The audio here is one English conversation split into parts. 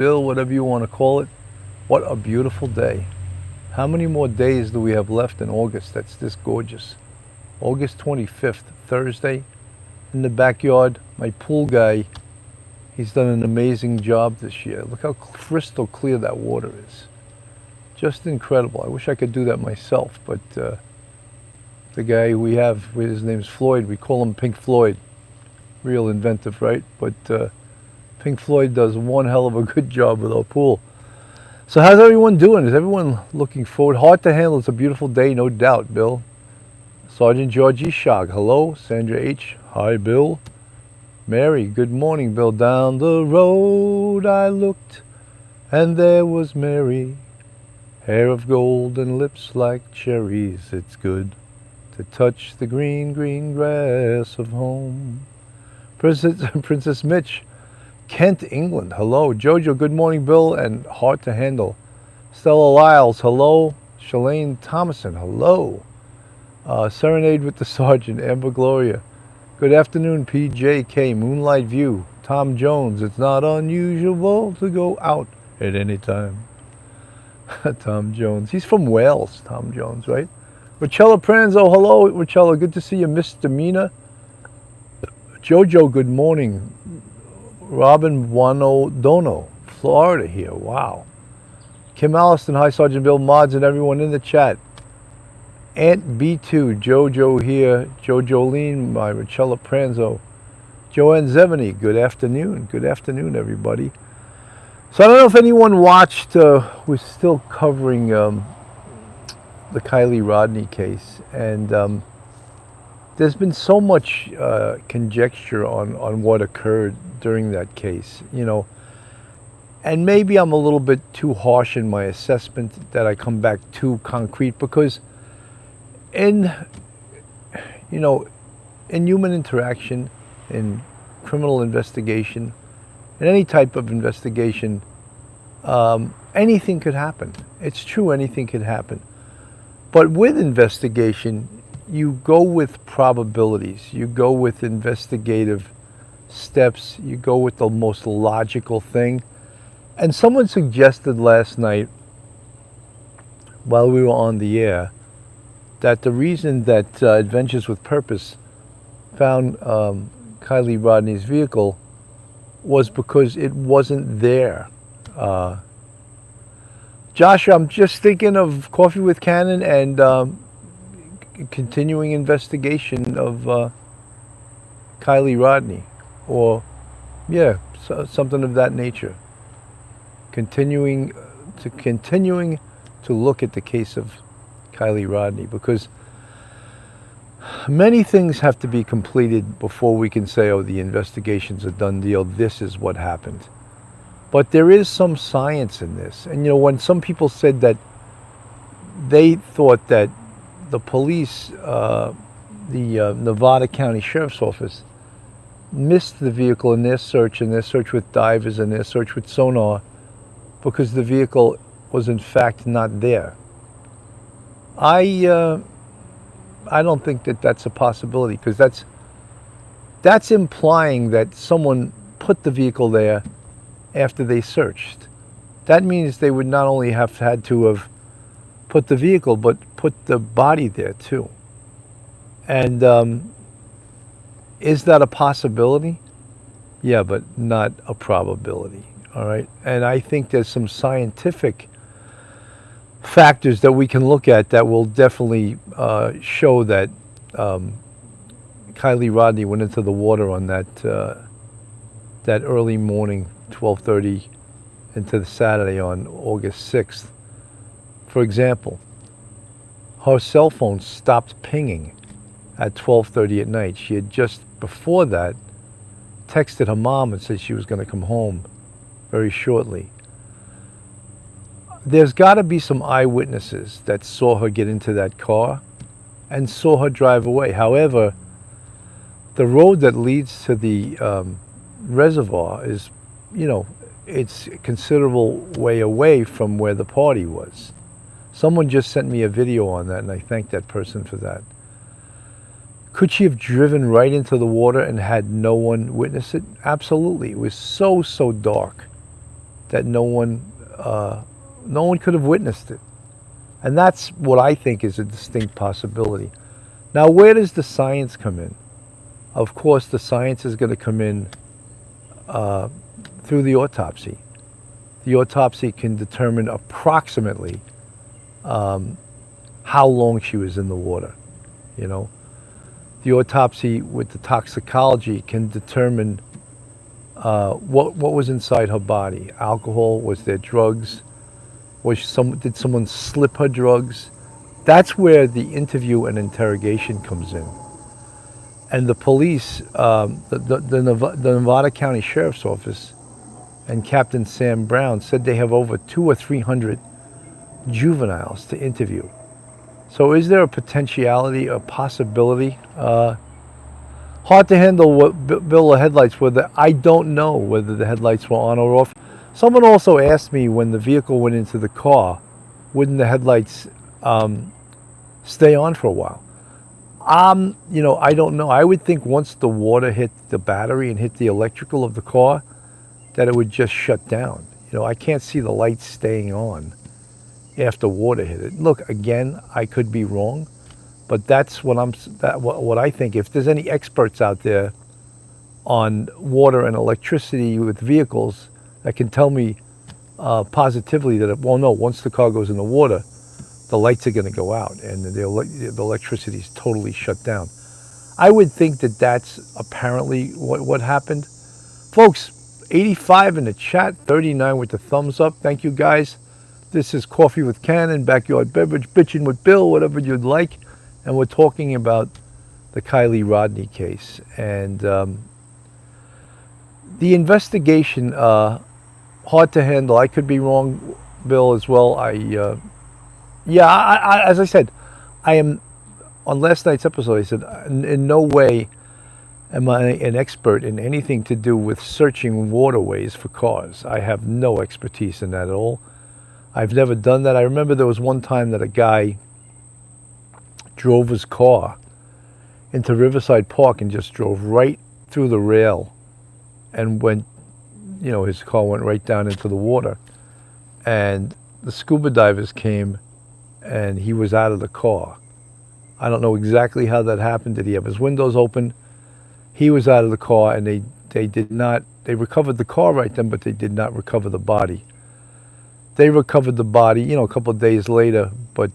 Bill, whatever you want to call it. What a beautiful day. How many more days do we have left in August that's this gorgeous? August 25th, Thursday, in the backyard. My pool guy, he's done an amazing job this year. Look how crystal clear that water is. Just incredible. I wish I could do that myself, but the guy we have, his name's Floyd. We call him Pink Floyd. Real inventive, right? But Pink Floyd does one hell of a good job with our pool. So how's everyone doing? Is everyone looking forward? Hard to handle. It's a beautiful day, no doubt, Bill. Sergeant Georgie Shog, hello. Sandra H, hi, Bill. Mary, good morning, Bill. Down the road I looked, and there was Mary. Hair of gold and lips like cherries. It's good to touch the green, green grass of home. Princess Mitch, Kent, England, hello. Jojo, good morning, Bill, and hard to handle. Stella Lyles, hello. Shalane Thomason, hello. Serenade with the Sergeant, Amber Gloria. Good afternoon, PJK, Moonlight View. Tom Jones, it's not unusual to go out at any time. Tom Jones, he's from Wales, Tom Jones, right? Rachella Pranzo, hello, Rachella, good to see you, Misdemeanor. Jojo, good morning. Robin Wanodono, Florida here, wow. Kim Alliston, hi, Sergeant Bill, mods, and everyone in the chat. Aunt B2, Jojo here, Jolene, my Rachella Pranzo. Joanne Zevany, good afternoon. Good afternoon, everybody. So I don't know if anyone watched, we're still covering the Kylie Rodney case, and there's been so much conjecture on what occurred during that case, you know, and maybe I'm a little bit too harsh in my assessment that I come back too concrete, because in human interaction, in criminal investigation, in any type of investigation, anything could happen. It's true, anything could happen. But with investigation, you go with probabilities, you go with investigative steps, you go with the most logical thing. And someone suggested last night, while we were on the air, that the reason that Adventures with Purpose found Kylie Rodney's vehicle was because it wasn't there. Joshua, I'm just thinking of Coffee with Cannon and continuing investigation of Kylie Rodney, or something of that nature. Continuing to look at the case of Kylie Rodney, because many things have to be completed before we can say, oh, the investigation's a done deal, this is what happened. But there is some science in this. And when some people said that they thought that the police, the Nevada County Sheriff's Office, missed the vehicle in their search with divers and their search with sonar, because the vehicle was in fact not there. I don't think that that's a possibility, because that's implying that someone put the vehicle there after they searched. That means they would not only have had to have put the vehicle, but put the body there too. And is that a possibility? Yeah, but not a probability. All right. And I think there's some scientific factors that we can look at that will definitely show that Kylie Rodney went into the water on that early morning, 12:30, into the Saturday on August 6th. For example, her cell phone stopped pinging at 12:30 at night. She had just before that texted her mom and said she was going to come home very shortly. There's got to be some eyewitnesses that saw her get into that car and saw her drive away. However, the road that leads to the reservoir is, it's a considerable way away from where the party was. Someone just sent me a video on that, and I thank that person for that. Could she have driven right into the water and had no one witness it? Absolutely. It was so dark. that no one could have witnessed it. And that's what I think is a distinct possibility. Now, where does the science come in? Of course, the science is going to come in through the autopsy. The autopsy can determine approximately how long she was in the water. You know, the autopsy with the toxicology can determine what was inside her body. Alcohol, was there drugs? Did someone slip her drugs? That's where the interview and interrogation comes in. And the police, the Nevada County Sheriff's Office and Captain Sam Brown said they have over 200 or 300 juveniles to interview. So is there a potentiality, a possibility? Hard to handle what Bill, the headlights were. I don't know whether the headlights were on or off. Someone also asked me when the vehicle went into the car, wouldn't the headlights stay on for a while? You know, I don't know. I would think once the water hit the battery and hit the electrical of the car, that it would just shut down. You know, I can't see the lights staying on after water hit it. Look, again, I could be wrong, but that's what I think. If there's any experts out there on water and electricity with vehicles that can tell me positively that, well, no, once the car goes in the water, the lights are going to go out and the electricity is totally shut down. I would think that that's apparently what happened. Folks, 85 in the chat, 39 with the thumbs up. Thank you, guys. This is Coffee with Cannon, Backyard Beverage, Bitchin' with Bill, whatever you'd like. And we're talking about the Kylie Rodni case. And the investigation, hard to handle. I could be wrong, Bill, as well. I as I said, I am, on last night's episode, I said, in no way am I an expert in anything to do with searching waterways for cars. I have no expertise in that at all. I've never done that. I remember there was one time that a guy drove his car into Riverside Park and just drove right through the rail and went, you know, his car went right down into the water. And the scuba divers came and he was out of the car. I don't know exactly how that happened. Did he have his windows open? He was out of the car, and they recovered the car right then, but they did not recover the body. They recovered the body, you know, a couple of days later, but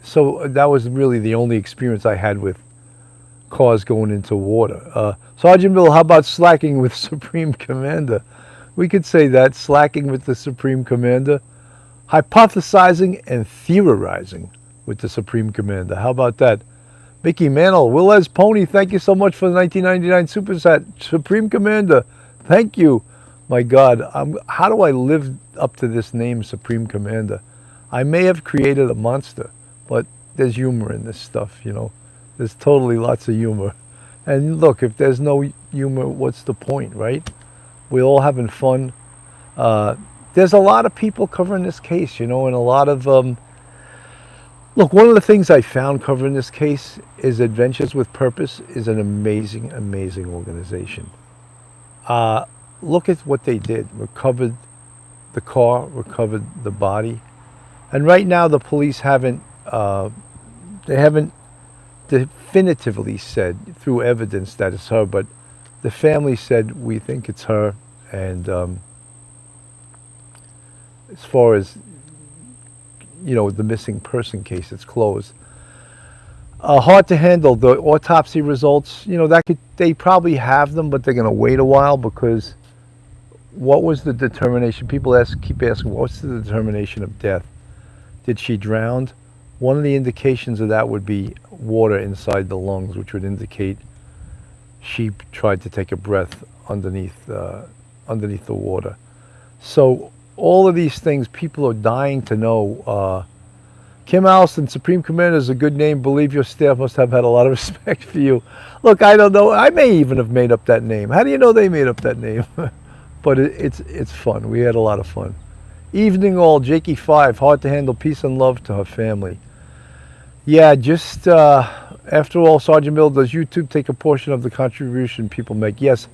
so that was really the only experience I had with cars going into water. Sergeant Bill, how about slacking with Supreme Commander? We could say that, slacking with the Supreme Commander. Hypothesizing and theorizing with the Supreme Commander. How about that? Mickey Mantle, Willez Pony, thank you so much for the 1999 Super Set. Supreme Commander, thank you. My God, how do I live up to this name, Supreme Commander? I may have created a monster, but there's humor in this stuff, you know. There's totally lots of humor. And look, if there's no humor, what's the point, right? We're all having fun. There's a lot of people covering this case, you know, and a lot of... Look, one of the things I found covering this case is Adventures with Purpose is an amazing, amazing organization. Look at what they did. Recovered the car, recovered the body. And right now the police haven't definitively said through evidence that it's her, but the family said, we think it's her. And as far as, you know, the missing person case, it's closed. Hard to handle. The autopsy results, you know, they probably have them, but they're going to wait a while, because what was the determination? People keep asking, what's the determination of death? Did she drown? One of the indications of that would be water inside the lungs, which would indicate she tried to take a breath underneath the water. So all of these things, people are dying to know. Kim Allison, Supreme Commander is a good name. Believe your staff must have had a lot of respect for you. Look, I don't know. I may even have made up that name. How do you know they made up that name? But it's fun. We had a lot of fun. Evening all, Jakey 5, hard to handle, peace and love to her family. Yeah, just after all, Sergeant Bill, does YouTube take a portion of the contribution people make? Yes.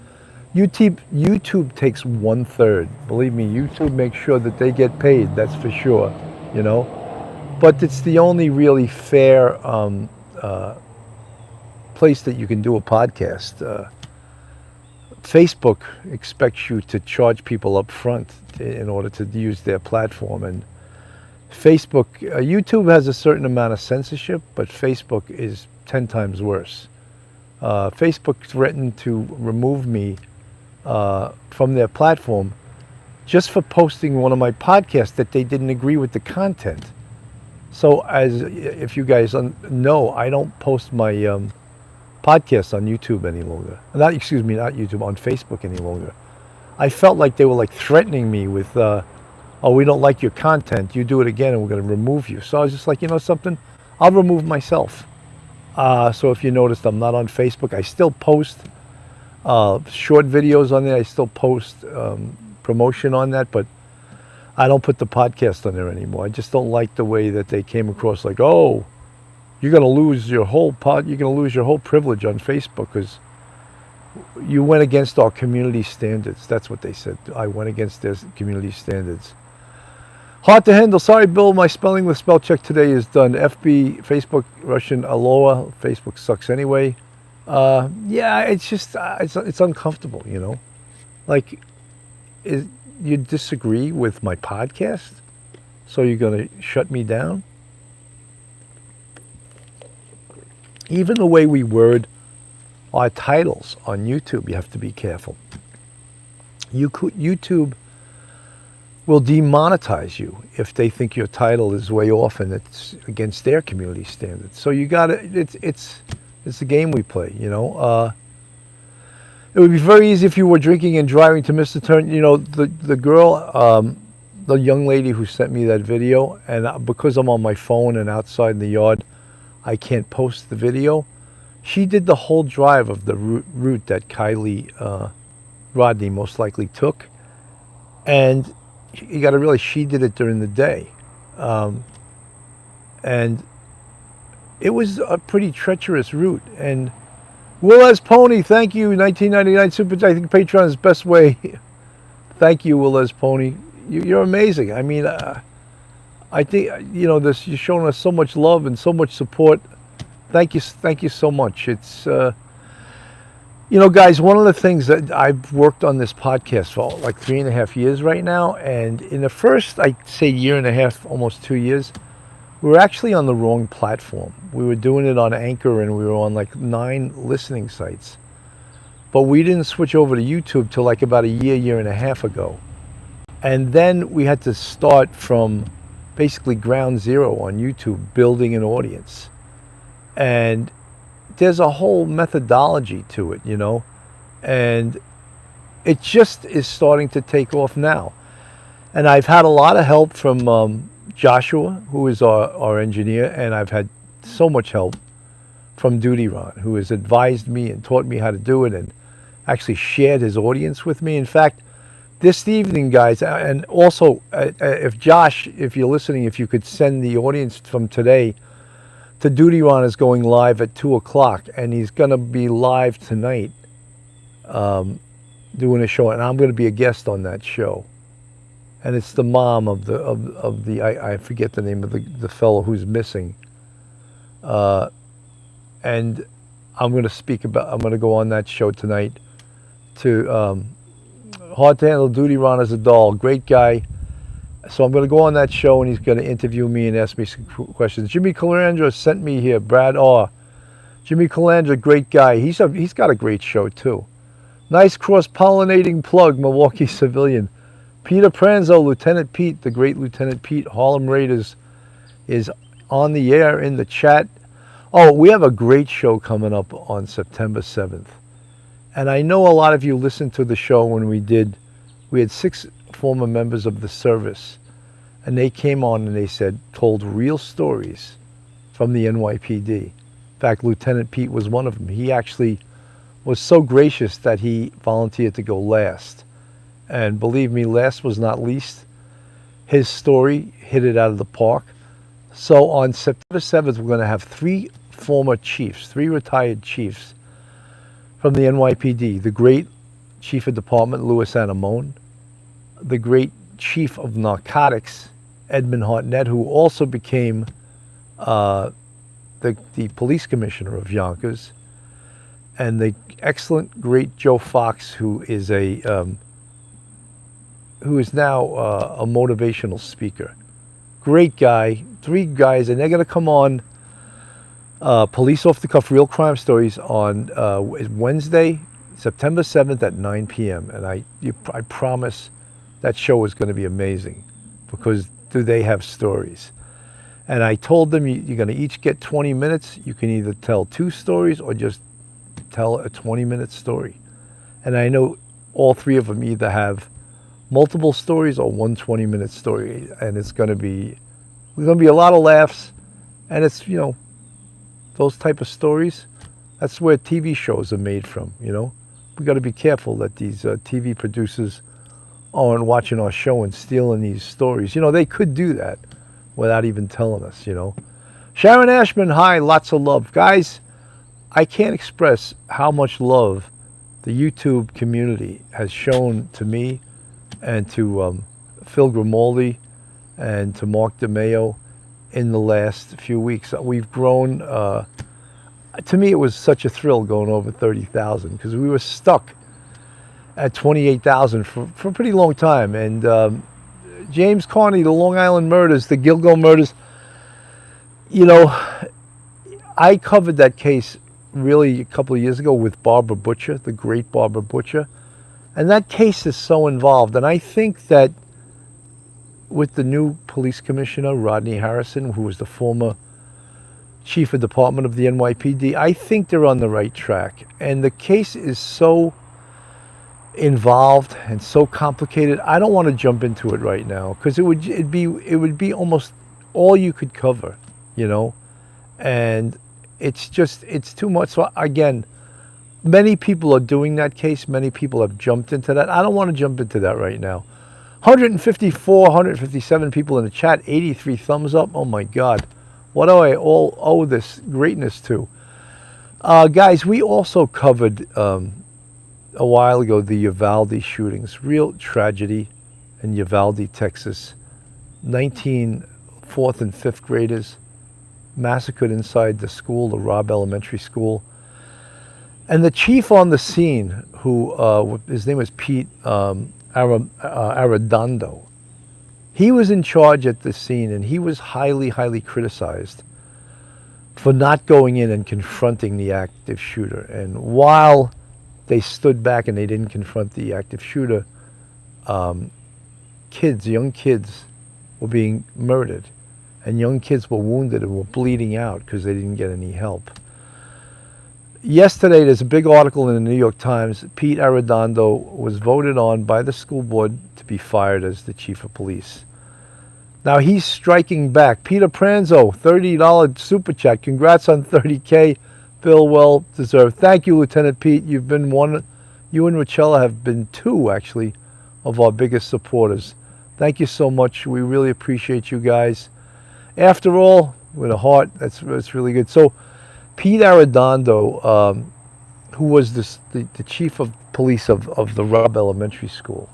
YouTube takes 1/3. Believe me, YouTube makes sure that they get paid. That's for sure. You know, but it's the only really fair place that you can do a podcast. Facebook expects you to charge people up front in order to use their platform, and YouTube has a certain amount of censorship, but Facebook is 10 times worse. Facebook threatened to remove me from their platform just for posting one of my podcasts that they didn't agree with the content. So, as if you guys know, I don't post my podcasts on YouTube any longer. Not YouTube, on Facebook any longer. I felt like they were like threatening me with, oh, we don't like your content. You do it again and we're going to remove you. So I was just like, you know something? I'll remove myself. So if you noticed, I'm not on Facebook. I still post short videos on there. I still post promotion on that, but I don't put the podcast on there anymore. I just don't like the way that they came across, like, oh, you're going to lose your whole you're going to lose your whole privilege on Facebook because you went against our community standards. That's what they said. I went against their community standards. Hard to handle. Sorry, Bill. My spelling with spell check today is done. FB, Facebook, Russian, Aloha. Facebook sucks anyway. Yeah, it's just, it's uncomfortable, you know? Like, you disagree with my podcast? So you're going to shut me down? Even the way we word our titles on YouTube, you have to be careful. YouTube will demonetize you if they think your title is way off and it's against their community standards. So you got to, it's a game we play, you know. It would be very easy if you were drinking and driving to miss the turn. You know, the girl, the young lady who sent me that video, and because I'm on my phone and outside in the yard, I can't post the video. She did the whole drive of the route that Kylie Rodney most likely took, and you got to realize she did it during the day, and it was a pretty treacherous route. And Will S. Pony, thank you, 1999 Super. I think Patreon is the best way. Thank you, Will S. Pony. You're amazing. I mean, I think, you know, you're showing us so much love and so much support. Thank you so much. It's, you know, guys, one of the things that I've worked on this podcast for like 3.5 years right now, and in the first, I'd say, year and a half, almost 2 years, we were actually on the wrong platform. We were doing it on Anchor, and we were on like 9 listening sites. But we didn't switch over to YouTube till like about a year and a half ago. And then we had to start from basically ground zero on YouTube, building an audience. And there's a whole methodology to it, you know, and it just is starting to take off now. And I've had a lot of help from Joshua, who is our engineer, and I've had so much help from Duty Ron, who has advised me and taught me how to do it and actually shared his audience with me. In fact, this evening, guys, and also if Josh, if you're listening, if you could send the audience from today to Duty Ron, is going live at 2 o'clock, and he's going to be live tonight doing a show, and I'm going to be a guest on that show. And it's the mom of the I forget the name of the fellow who's missing. And I'm going to go on that show tonight to Hard to Handle. Duty Ron is a doll, great guy. So I'm going to go on that show, and he's going to interview me and ask me some questions. Jimmy Calandra sent me here. Brad Jimmy Calandra, great guy. He's got a great show too. Nice cross-pollinating plug, Milwaukee civilian. Peter Pranzo, Lieutenant Pete, the great Lieutenant Pete, Harlem Raiders, is on the air in the chat. Oh, we have a great show coming up on September 7th. And I know a lot of you listened to the show when we had 6 former members of the service, and they came on and they told real stories from the NYPD. In fact, Lieutenant Pete was one of them. He actually was so gracious that he volunteered to go last. And believe me, last was not least. His story hit it out of the park. So on September 7th, we're going to have 3 former chiefs, 3 retired chiefs from the NYPD. The great Chief of Department Louis Anamone, the great Chief of Narcotics Edmund Hartnett, who also became the police commissioner of Yonkers, and the excellent, great Joe Fox, who is now a motivational speaker. Great guy. 3 guys, and they're going to come on Police Off the Cuff Real Crime Stories on Wednesday, September 7th at 9 p.m. And I promise that show is going to be amazing, because do they have stories. And I told them you're going to each get 20 minutes. You can either tell 2 stories or just tell a 20-minute story. And I know all 3 of them either have multiple stories or one 20-minute story. And it's going to be a lot of laughs. And it's, those type of stories, that's where TV shows are made from, We got to be careful that these TV producers aren't watching our show and stealing these stories. They could do that without even telling us, Sharon Ashman, hi, lots of love. Guys, I can't express how much love the YouTube community has shown to me and to Phil Grimaldi and to Mark DeMeo in the last few weeks. We've grown, to me it was such a thrill going over 30,000, because we were stuck at 28,000 for a pretty long time. And James Carney, the Long Island murders, the Gilgo murders, I covered that case really a couple of years ago with Barbara Butcher, the great Barbara Butcher. And that case is so involved. And I think that with the new police commissioner, Rodney Harrison, who was the former chief of department of the NYPD, I think they're on the right track. And the case is so involved and so complicated. I don't want to jump into it right now, because it would be almost all you could cover, and it's too much. So again, many people are doing that case. Many people have jumped into that. I don't want to jump into that right now. 157 people in the chat, 83 thumbs up. Oh my God, what do I all owe this greatness to? Guys, we also covered a while ago the Uvalde shootings. Real tragedy in Uvalde, Texas. 19 4th and 5th graders massacred inside the school, the Robb Elementary School. And the chief on the scene, who his name was Pete Arredondo, he was in charge at the scene, and he was highly, highly criticized for not going in and confronting the active shooter. And while they stood back and they didn't confront the active shooter, young kids were being murdered, and young kids were wounded and were bleeding out because they didn't get any help. Yesterday, there's a big article in the New York Times. Pete Arredondo was voted on by the school board to be fired as the chief of police. Now he's striking back. Peter Pranzo, $30 super chat. Congrats on 30K. Bill, well deserved. Thank you, Lieutenant Pete. You've been one. You and Richella have been 2, actually, of our biggest supporters. Thank you so much. We really appreciate you guys. After all, with a heart, that's really good. So, Pete Arredondo, who was the chief of police of the Robb Elementary School,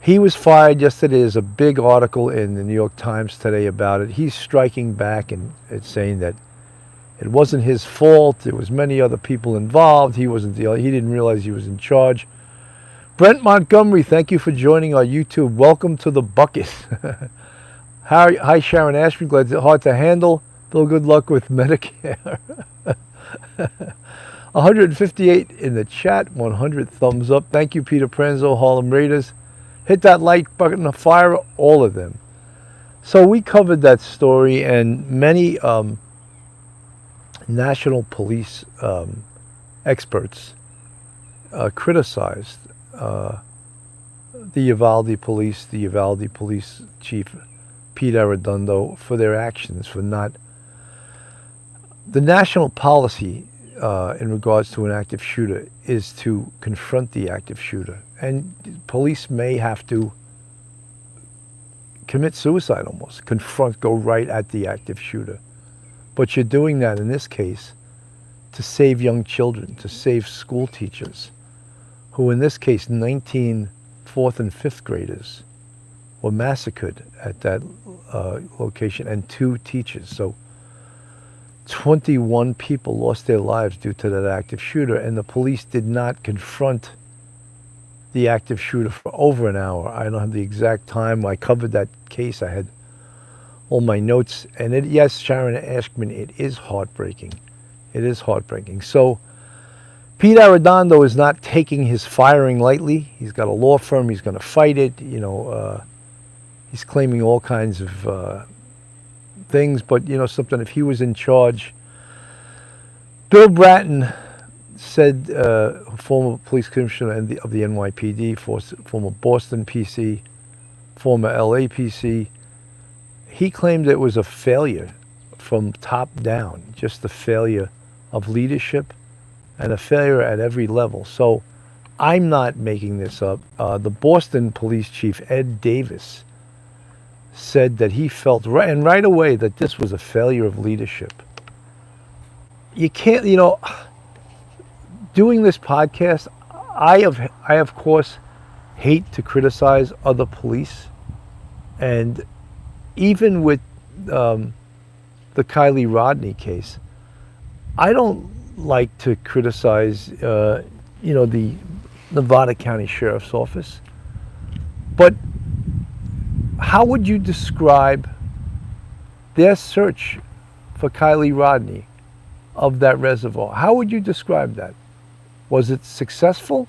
he was fired yesterday. There's a big article in the New York Times today about it. He's striking back and it's saying that it wasn't his fault. There was many other people involved. He didn't realize he was in charge. Brent Montgomery, thank you for joining our YouTube. Welcome to the bucket. Hi, Sharon Ashby. Glad it's hard to handle. Bill, good luck with Medicare. 158 in the chat. 100 thumbs up. Thank you, Peter Pranzo, Harlem Raiders. Hit that like button to fire all of them. So we covered that story, and many national police experts criticized the Uvalde police chief, Pete Arredondo, for their actions, for not... The national policy in regards to an active shooter is to confront the active shooter. And police may have to commit suicide almost, go right at the active shooter. But you're doing that in this case to save young children, to save school teachers who in this case 19 4th and 5th graders were massacred at that location, and 2 teachers. So 21 people lost their lives due to that active shooter, and the police did not confront the active shooter for over an hour. I don't have the exact time. I covered that case. I had all my notes. And yes, Sharon Ashman, it is heartbreaking. It is heartbreaking. So Pete Arredondo is not taking his firing lightly. He's got a law firm. He's going to fight it. He's claiming all kinds of things. But, something, if he was in charge, Bill Bratton said, former police commissioner of the NYPD, former Boston PC, former LAPC, he claimed it was a failure from top down, just a failure of leadership and a failure at every level. So I'm not making this up. The Boston police chief, Ed Davis, said that he felt right away that this was a failure of leadership. You can't, doing this podcast, I of course hate to criticize other police, and even with the Kylie Rodney case, I don't like to criticize the Nevada County Sheriff's Office. But how would you describe their search for Kylie Rodney of that reservoir? How would you describe that? Was it successful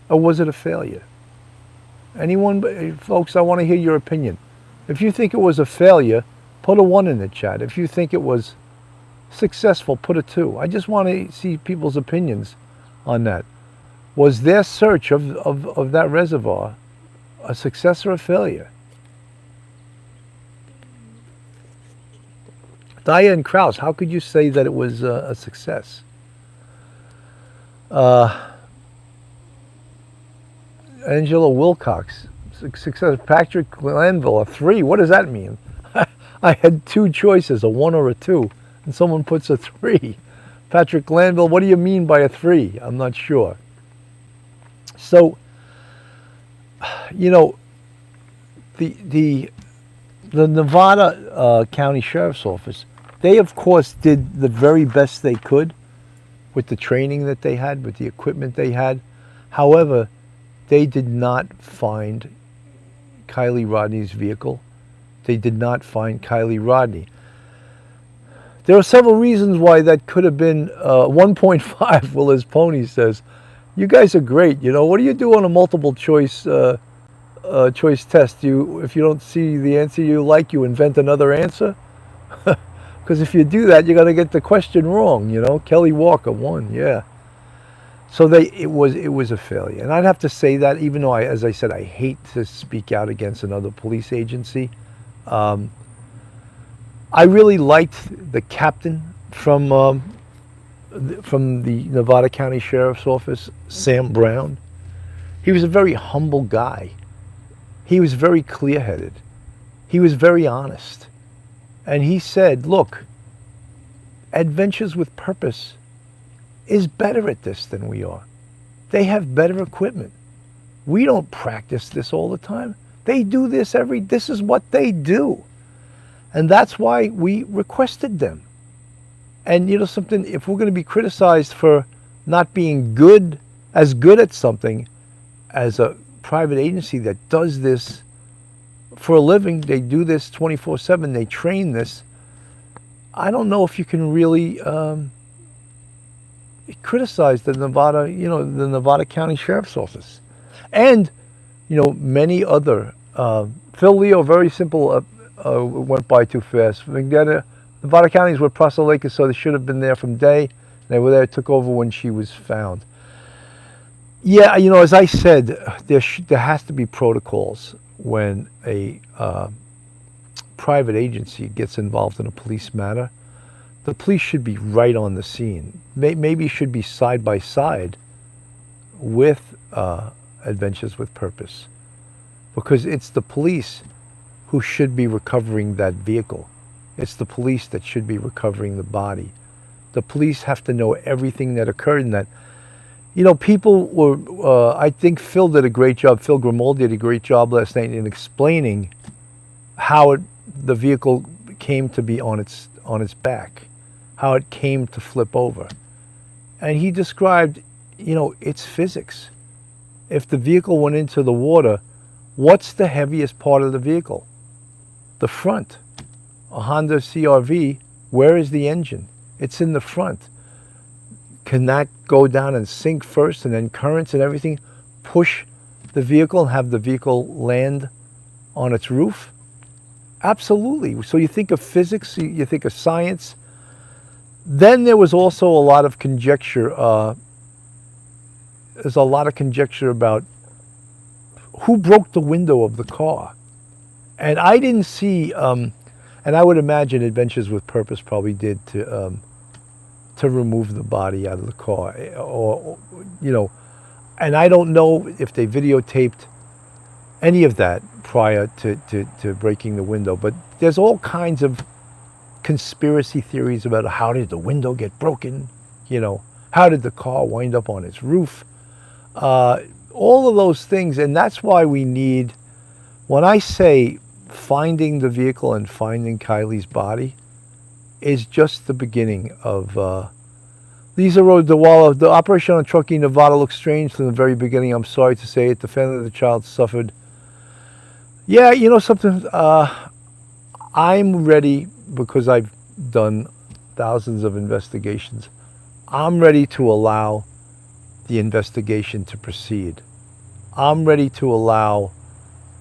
or was it a failure? Anyone, folks, I want to hear your opinion. If you think it was a failure, put a 1 in the chat. If you think it was successful, put a 2. I just want to see people's opinions on that. Was their search of that reservoir a success or a failure? Diane Krause, how could you say that it was a success? Angela Wilcox, success. Patrick Glanville, a 3. What does that mean? I had 2 choices, a 1 or a 2, and someone puts a 3. Patrick Glanville, what do you mean by a 3? I'm not sure. So, the Nevada County Sheriff's Office, they of course did the very best they could with the training that they had, with the equipment they had. However, they did not find Kylie Rodney's vehicle. They did not find Kylie Rodney. There are several reasons why that could have been 1.5. Willis Pony says, "You guys are great. What do you do on a multiple choice choice test? If you don't see the answer you like, you invent another answer? Because if you do that, you're going to get the question wrong." Kelly Walker, 1, yeah. So it was a failure, and I'd have to say that, even though as I said, I hate to speak out against another police agency. I really liked the captain from the Nevada County Sheriff's Office, Sam Brown. He was a very humble guy. He was very clear-headed. He was very honest. And he said, look, Adventures with Purpose is better at this than we are. They have better equipment. We don't practice this all the time. They do this this is what they do. And that's why we requested them. And something, if we're going to be criticized for not being as good at something as a private agency that does this for a living, they do this 24/7, they train this, I don't know if you can really criticize the Nevada County Sheriff's Office. And, many other, Phil Leo, very simple, went by too fast. Nevada County is where Prosser Lake is, so they should have been there from day. They were there, took over when she was found. Yeah, as I said, there has to be protocols when a private agency gets involved in a police matter. The police should be right on the scene. Maybe should be side by side with Adventures with Purpose, because it's the police who should be recovering that vehicle. It's the police that should be recovering the body. The police have to know everything that occurred in that. You know, people were, I think Phil did a great job. Phil Grimaldi did a great job last night in explaining how the vehicle came to be on its back, how it came to flip over. And he described, you know, it's physics. If the vehicle went into the water, what's the heaviest part of the vehicle? The front. A Honda CRV, where is the engine? It's in the front. Can that go down and sink first, and then currents and everything push the vehicle and have the vehicle land on its roof? Absolutely. So you think of physics, you think of science. Then there was also a lot of conjecture. There's a lot of conjecture about who broke the window of the car. And I didn't see, and I would imagine Adventures with Purpose probably did to remove the body out of the car, or you know, and I don't know if they videotaped any of that prior to breaking the window, but there's all kinds of conspiracy theories about how did the window get broken, you know, how did the car wind up on its roof, all of those things. And that's why we need, when I say finding the vehicle and finding Kylie's body, is just the beginning of Lisa Road, the operation on Truckee, Nevada looks strange from the very beginning. I'm sorry to say it. The family of the child suffered. Yeah, you know something? I'm ready, because I've done thousands of investigations. I'm ready to allow the investigation to proceed. I'm ready to allow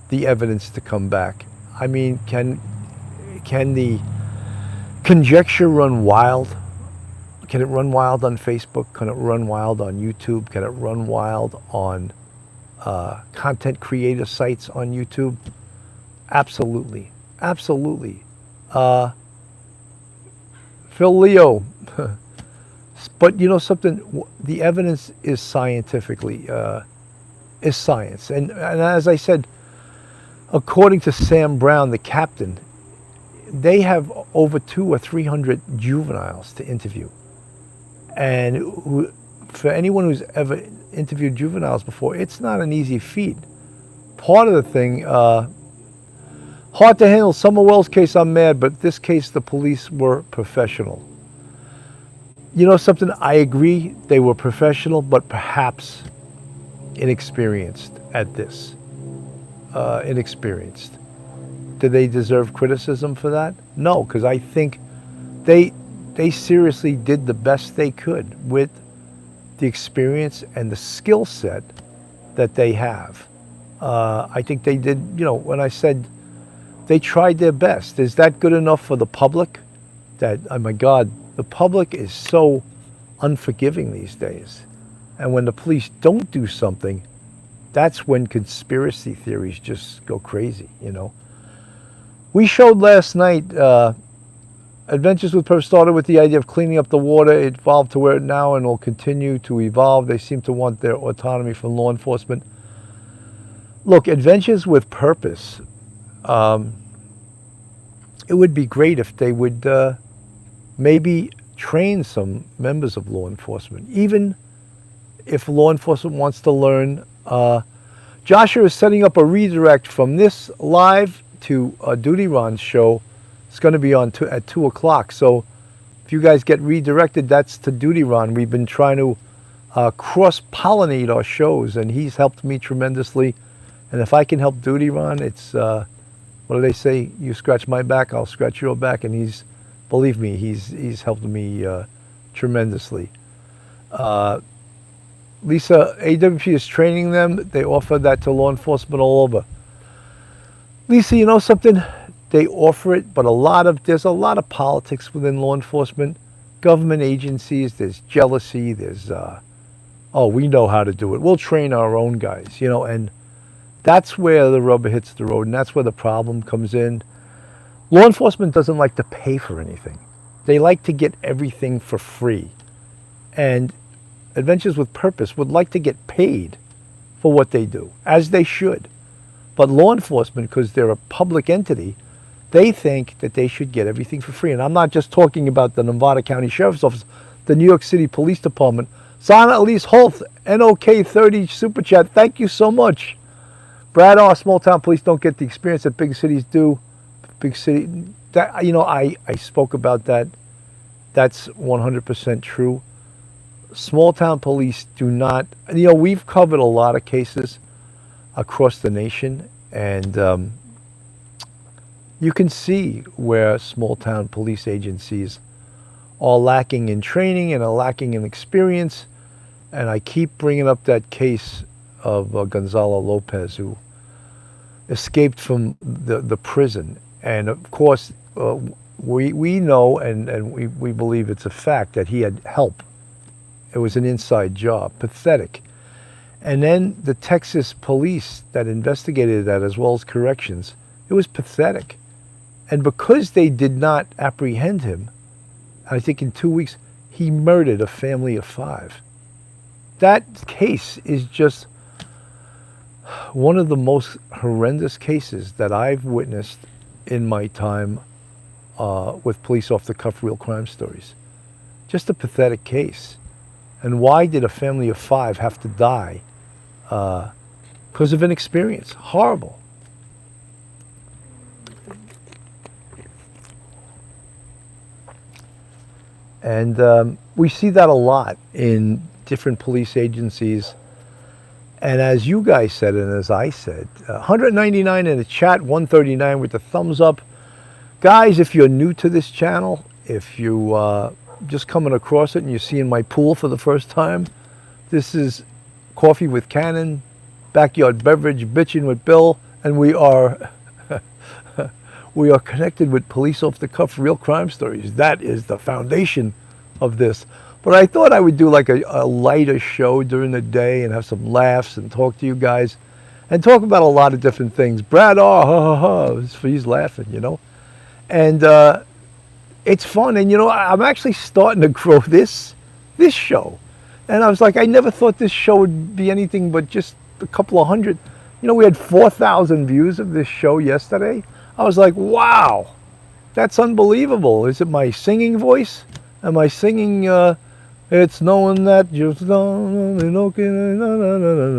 the evidence to come back. I mean, can the conjecture run wild? Can it run wild on Facebook? Can it run wild on YouTube? Can it run wild on content creator sites on YouTube? Absolutely. Absolutely. Phil Leo. But you know something? The evidence is scientifically, is science. And as I said, according to Sam Brown, the captain, they have over 200 or 300 juveniles to interview. And for anyone who's ever interviewed juveniles before, it's not an easy feat. Part of the thing, hard to handle. Summer Wells case, I'm mad, but this case, the police were professional. You know something? I agree they were professional, but perhaps inexperienced at this. Inexperienced. Do they deserve criticism for that? No, because I think they seriously did the best they could with the experience and the skill set that they have. I think they did, you know, when I said they tried their best. Is that good enough for the public? That, oh my God, the public is so unforgiving these days. And when the police don't do something, that's when conspiracy theories just go crazy, you know. We showed last night, Adventures with Purpose started with the idea of cleaning up the water. It evolved to where it now and will continue to evolve. They seem to want their autonomy from law enforcement. Look, Adventures with Purpose, it would be great if they would maybe train some members of law enforcement, even if law enforcement wants to learn. Joshua is setting up a redirect from this live to Duty Ron's show. It's going to be on at 2 o'clock. So if you guys get redirected, that's to Duty Ron. We've been trying to cross-pollinate our shows, and he's helped me tremendously. And if I can help Duty Ron, it's, what do they say? You scratch my back, I'll scratch your back. And he's, believe me, he's helped me tremendously. Lisa, AWP is training them. They offer that to law enforcement all over. Lisa, you know something? They offer it, but there's a lot of politics within law enforcement, government agencies. There's jealousy. There's, we know how to do it. We'll train our own guys, you know, and that's where the rubber hits the road, and that's where the problem comes in. Law enforcement doesn't like to pay for anything. They like to get everything for free. And Adventures with Purpose would like to get paid for what they do, as they should. But law enforcement, because they're a public entity, they think that they should get everything for free. And I'm not just talking about the Nevada County Sheriff's Office, the New York City Police Department, Sana Elise Holt, NOK30 Super Chat. Thank you so much. Brad R. Small town police don't get the experience that big cities do. Big city, that, you know, I spoke about that. That's 100% true. Small town police do not, you know, we've covered a lot of cases across the nation, and you can see where small town police agencies are lacking in training and are lacking in experience. And I keep bringing up that case of Gonzalo Lopez, who escaped from the prison. And of course, we know and we believe it's a fact that he had help. It was an inside job. Pathetic. And then the Texas police that investigated that, as well as corrections, it was pathetic. And because they did not apprehend him, I think in 2 weeks, he murdered a family of 5. That case is just one of the most horrendous cases that I've witnessed in my time with police off-the-cuff real crime stories. Just a pathetic case. And why did a family of 5 have to die? Because of inexperience. Horrible. And we see that a lot in different police agencies. And as you guys said, and as I said, 199 in the chat, 139 with the thumbs up. Guys, if you're new to this channel, if you just coming across it and you're seeing my pool for the first time, this is Coffee with Cannon, Backyard Beverage, Bitchin' with Bill, and we are we are connected with police off-the-cuff real crime stories. That is the foundation of this. But I thought I would do like a lighter show during the day and have some laughs and talk to you guys and talk about a lot of different things. Brad, ha ha ha, he's laughing, you know. And it's fun. And, you know, I'm actually starting to grow this show. And I was like, I never thought this show would be anything but just a couple of hundred. You know, we had 4,000 views of this show yesterday. I was like, wow, that's unbelievable. Is it my singing voice? Am I singing, it's knowing that you're...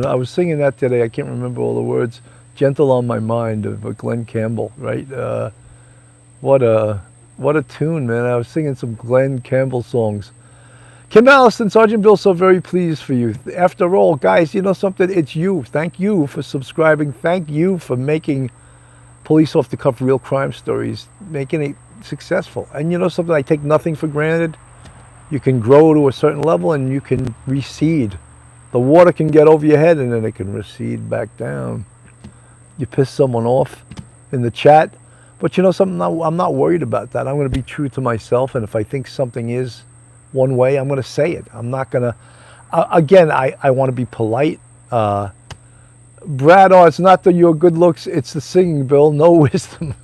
I was singing that today. I can't remember all the words. Gentle on My Mind of Glenn Campbell, right? What a tune, man. I was singing some Glenn Campbell songs. Kim Allison, Sergeant Bill, so very pleased for you. After all, guys, you know something? It's you. Thank you for subscribing. Thank you for making police off-the-cuff real crime stories, making it successful. And you know something? I take nothing for granted. You can grow to a certain level and you can recede. The water can get over your head and then it can recede back down. You piss someone off in the chat. But you know something? I'm not worried about that. I'm going to be true to myself. And if I think something is one way, I'm going to say it. I'm not going to... again, I want to be polite. Brad, it's not that your good looks, it's the singing, Bill. No wisdom.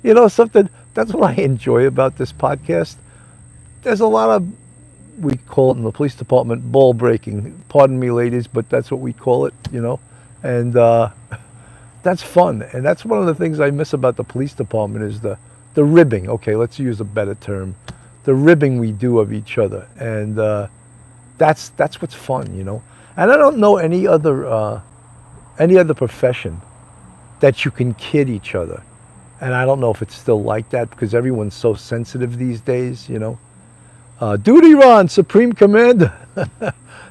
You know something? That's what I enjoy about this podcast. There's a lot of, we call it in the police department, ball breaking. Pardon me, ladies, but that's what we call it, you know. And that's fun. And that's one of the things I miss about the police department is the ribbing. Okay, let's use a better term. The ribbing we do of each other. And that's what's fun, you know. And I don't know any other profession that you can kid each other. And I don't know if it's still like that because everyone's so sensitive these days, you know. Duty Ron, Supreme Commander.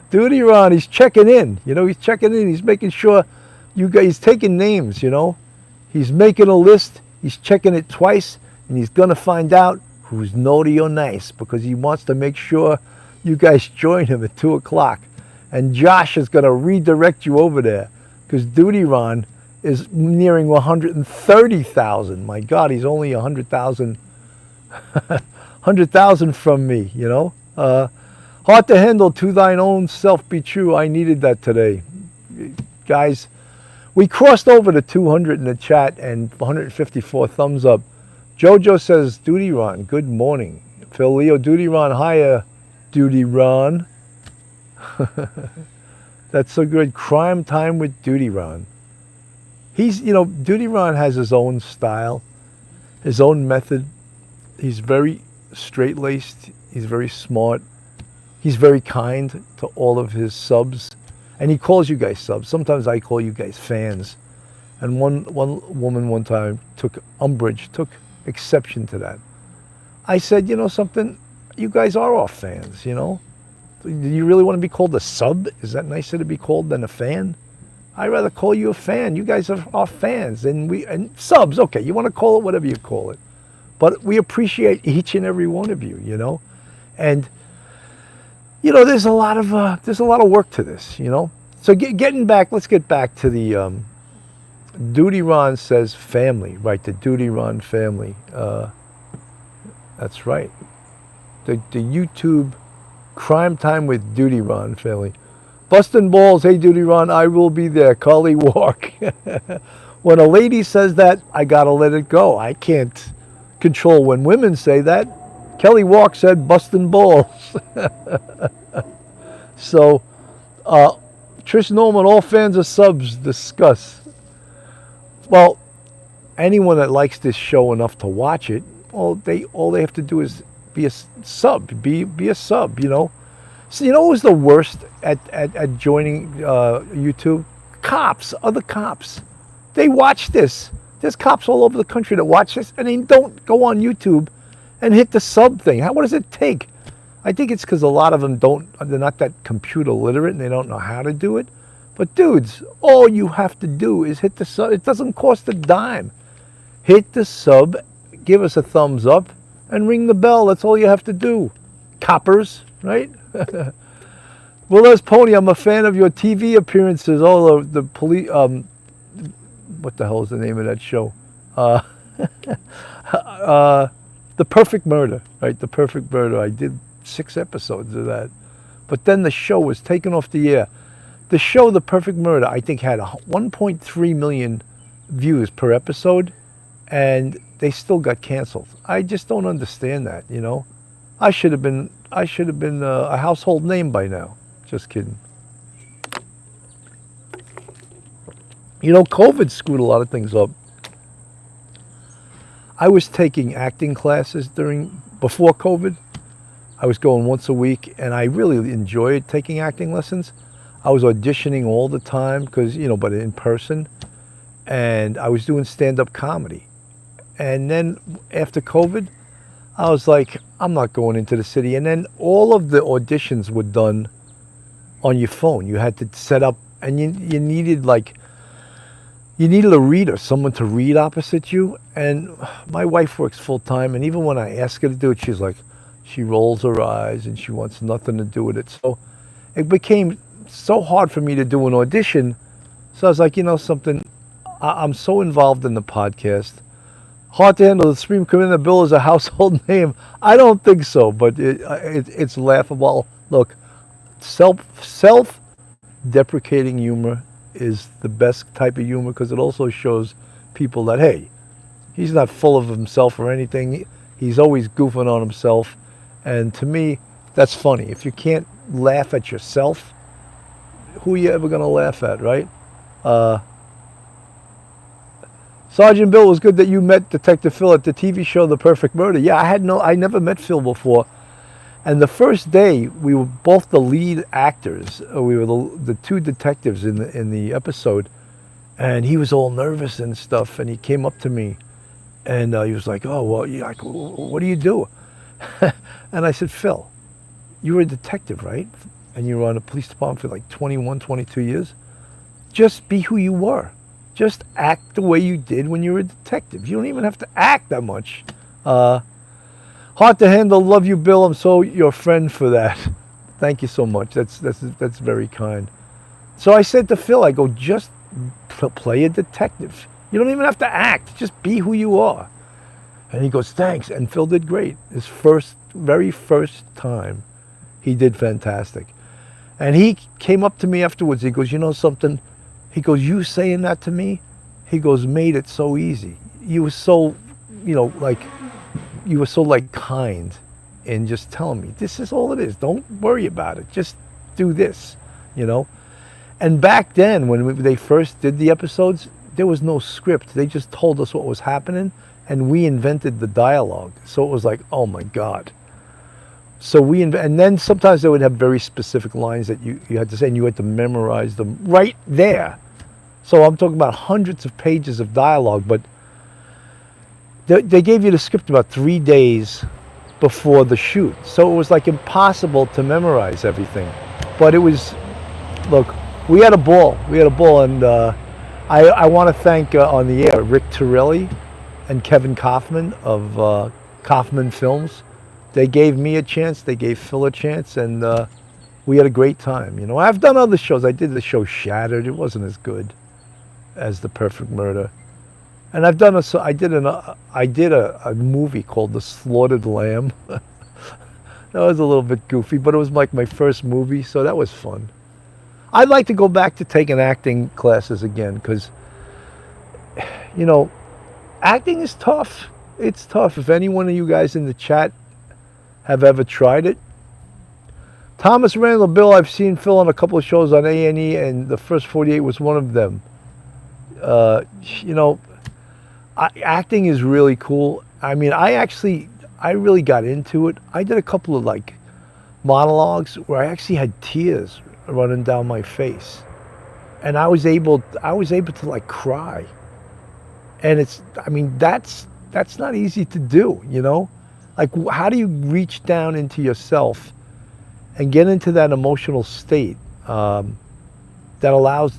Duty Ron, he's checking in. You know, he's checking in. He's making sure you guys, he's taking names, you know. He's making a list. He's checking it twice. And he's going to find out who's naughty or nice because he wants to make sure you guys join him at 2 o'clock. And Josh is going to redirect you over there because Duty Ron is nearing 130,000. My God, he's only 100,000 from me, you know. Hard to handle, to thine own self be true. I needed that today. Guys, we crossed over to 200 in the chat and 154 thumbs up. Jojo says, Duty Ron, good morning. Phil Leo, Duty Ron, hiya, Duty Ron. That's so good. Crime time with Duty Ron. He's, you know, Duty Ron has his own style, his own method. He's very straight-laced. He's very smart. He's very kind to all of his subs, and he calls you guys subs. Sometimes I call you guys fans. And one woman one time took umbrage, took exception to that. I said, you know something, you guys are our fans, you know. Do you really want to be called a sub? Is that nicer to be called than a fan? I'd rather call you a fan. You guys are our fans, and subs. Okay, you want to call it whatever you call it, but we appreciate each and every one of you, you know. And you know, there's a lot of work to this, you know. So getting back, let's get back to the Duty Ron says family, right? The Duty Ron family. That's right. The YouTube Crime Time with Duty Ron family. Bustin' balls, hey Duty Ron, I will be there. Carly walk. When a lady says that, I gotta let it go. I can't control when women say that. Kelly Walk said bustin' balls. So, Trish Norman, all fans of subs, discuss. Well, anyone that likes this show enough to watch it, all they have to do is be a sub, be a sub, you know. So you know what was the worst at joining YouTube? Cops, other cops. They watch this. There's cops all over the country that watch this, and they don't go on YouTube and hit the sub thing. What does it take? I think it's because a lot of them they're not that computer literate and they don't know how to do it. But dudes, all you have to do is hit the sub. It doesn't cost a dime. Hit the sub, give us a thumbs up, and ring the bell. That's all you have to do. Coppers, right? Willez Pony, I'm a fan of your TV appearances. Oh, the police. What the hell is the name of that show? The Perfect Murder, right? The Perfect Murder. I did 6 episodes of that, but then the show was taken off the air. The show, The Perfect Murder, I think had 1.3 million views per episode, and they still got canceled. I just don't understand that, you know. I should have been a household name by now. Just kidding. You know, COVID screwed a lot of things up. I was taking acting classes before COVID. I was going once a week, and I really enjoyed taking acting lessons. I was auditioning all the time but in person, and I was doing stand-up comedy. And then after COVID, I was like, I'm not going into the city. And then all of the auditions were done on your phone. You had to set up, and you needed a reader, someone to read opposite you. And my wife works full time, and even when I ask her to do it, she rolls her eyes and she wants nothing to do with it. So it became so hard for me to do an audition. So I was like, you know something, I'm so involved in the podcast. Hard to handle. The Supreme Commander Bill is a household name. I don't think so, but it's laughable. Look, self-deprecating humor is the best type of humor because it also shows people that, hey, he's not full of himself or anything. He's always goofing on himself. And to me, that's funny. If you can't laugh at yourself, who are you ever going to laugh at, right? Sergeant Bill, it was good that you met Detective Phil at the TV show The Perfect Murder. Yeah, I never met Phil before. And the first day, we were both the lead actors. We were the 2 detectives in the episode. And he was all nervous and stuff. And he came up to me, and he was like, "Oh, well, what do you do?" And I said, "Phil, you were a detective, right? And you were on the police department for like 21, 22 years. Just be who you were. Just act the way you did when you were a detective. You don't even have to act that much. Hard to handle. Love you, Bill. I'm so your friend for that." Thank you so much. That's very kind. So I said to Phil, I go, just play a detective. You don't even have to act. Just be who you are. And he goes, thanks. And Phil did great. His very first time, he did fantastic. And he came up to me afterwards. He goes, you know something? He goes, you saying that to me? He goes, made it so easy. You were so, kind in just telling me, this is all it is. Don't worry about it. Just do this, And back then, when they first did the episodes, there was no script. They just told us what was happening, and we invented the dialogue. So it was like, oh my God. So and then sometimes they would have very specific lines that you had to say, and you had to memorize them right there. So I'm talking about hundreds of pages of dialogue, but they gave you the script about 3 days before the shoot. So it was like impossible to memorize everything. But it was, look, we had a ball. We had a ball, and I want to thank on the air Rick Torelli and Kevin Kaufman of Kaufman Films. They gave me a chance. They gave Phil a chance, and we had a great time. You know, I've done other shows. I did the show Shattered. It wasn't as good as The Perfect Murder. And I did a movie called The Slaughtered Lamb. That was a little bit goofy, but it was like my first movie, so that was fun. I'd like to go back to taking acting classes again, because, you know, acting is tough. It's tough. If any one of you guys in the chat have ever tried it. Thomas Randall, Bill, I've seen Phil on a couple of shows on A&E, and the first 48 was one of them. You know, acting is really cool. I mean, I really got into it. I did a couple of like monologues where I actually had tears running down my face, and I was able to like cry. And that's not easy to do, you know. Like, how do you reach down into yourself and get into that emotional state that allows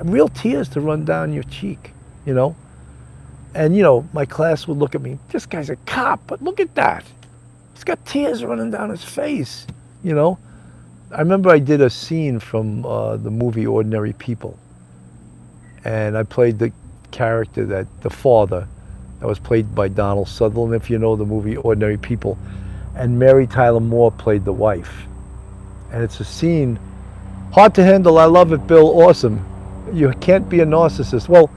real tears to run down your cheek, you know? And, you know, my class would look at me, this guy's a cop, but look at that. He's got tears running down his face, you know? I remember I did a scene from the movie Ordinary People. And I played the character the father, that was played by Donald Sutherland, if you know the movie Ordinary People. And Mary Tyler Moore played the wife. And it's a scene, hard to handle, I love it, Bill, awesome. You can't be a narcissist. Well,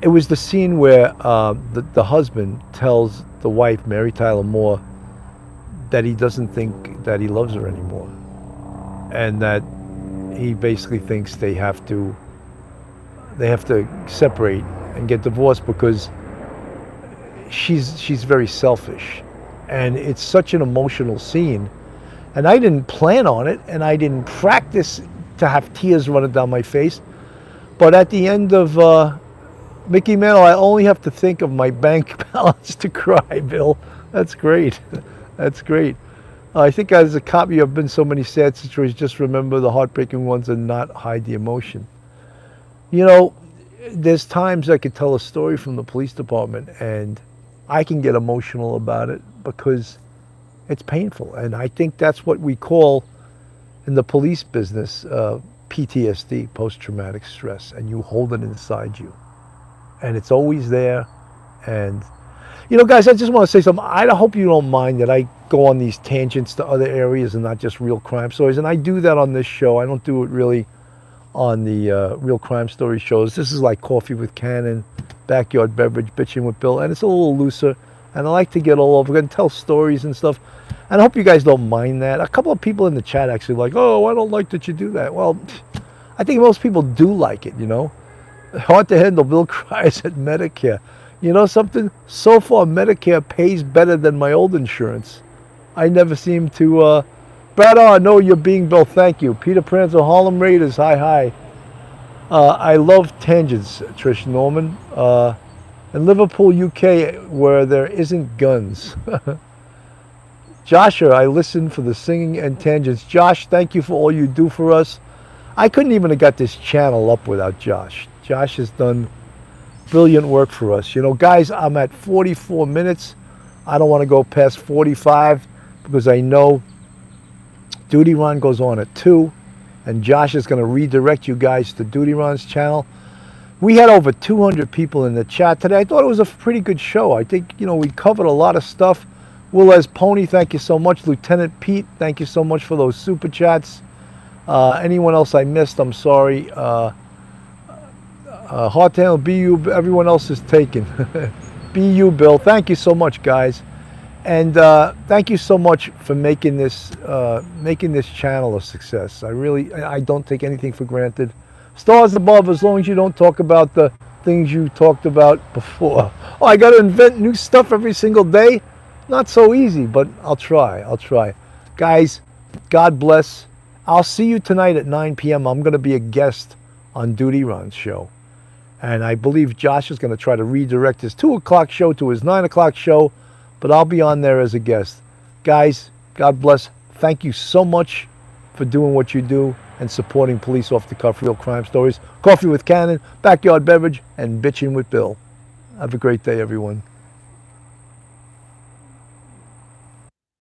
it was the scene where the husband tells the wife, Mary Tyler Moore, that he doesn't think that he loves her anymore. And that he basically thinks they have to separate and get divorced because she's very selfish. And it's such an emotional scene. And I didn't plan on it, and I didn't practice to have tears running down my face. But at the end of Mickey Mantle, I only have to think of my bank balance to cry, Bill. That's great. That's great. I think as a cop, you have been so many sad situations. Just remember the heartbreaking ones and not hide the emotion. You know, there's times I could tell a story from the police department, and I can get emotional about it because it's painful. And I think that's what we call in the police business PTSD, post-traumatic stress, and you hold it inside you. And it's always there. And, you know, guys, I just want to say something. I hope you don't mind that I go on these tangents to other areas and not just real crime stories. And I do that on this show. I don't do it really on the real crime story shows. This is like Coffee with Cannon, Backyard Beverage, Bitching with Bill, and it's a little looser. And I like to get all over and tell stories and stuff. And I hope you guys don't mind that. A couple of people in the chat actually like, oh, I don't like that you do that. Well, I think most people do like it, you know. Hard to handle, Bill cries at Medicare. You know something? So far, Medicare pays better than my old insurance. I never seem to... Brad, I know you're being Bill. Thank you. Peter Pranzo, Harlem Raiders. Hi. I love tangents, Trish Norman. In Liverpool, UK, where there isn't guns. Joshua, I listen for the singing and tangents. Josh, thank you for all you do for us. I couldn't even have got this channel up without Josh. Josh has done brilliant work for us. You know, guys, I'm at 44 minutes. I don't want to go past 45 because I know Duty Ron goes on at 2, and Josh is going to redirect you guys to Duty Ron's channel. We had over 200 people in the chat today. I thought it was a pretty good show. I think, you know, we covered a lot of stuff. Will as Pony, thank you so much. Lieutenant Pete, thank you so much for those super chats. Anyone else I missed, I'm sorry. Hard to handle, BU, everyone else is taken. BU Bill, thank you so much, guys. And thank you so much for making this channel a success. I don't take anything for granted. Stars above, as long as you don't talk about the things you talked about before. Oh, I got to invent new stuff every single day? Not so easy, but I'll try. I'll try. Guys, God bless. I'll see you tonight at 9 p.m. I'm going to be a guest on Duty Ron's show. And I believe Josh is going to try to redirect his 2 o'clock show to his 9 o'clock show, but I'll be on there as a guest. Guys, God bless. Thank you so much for doing what you do and supporting Police Off the Cuff Real Crime Stories. Coffee with Cannon, Backyard Beverage, and Bitching with Bill. Have a great day, everyone.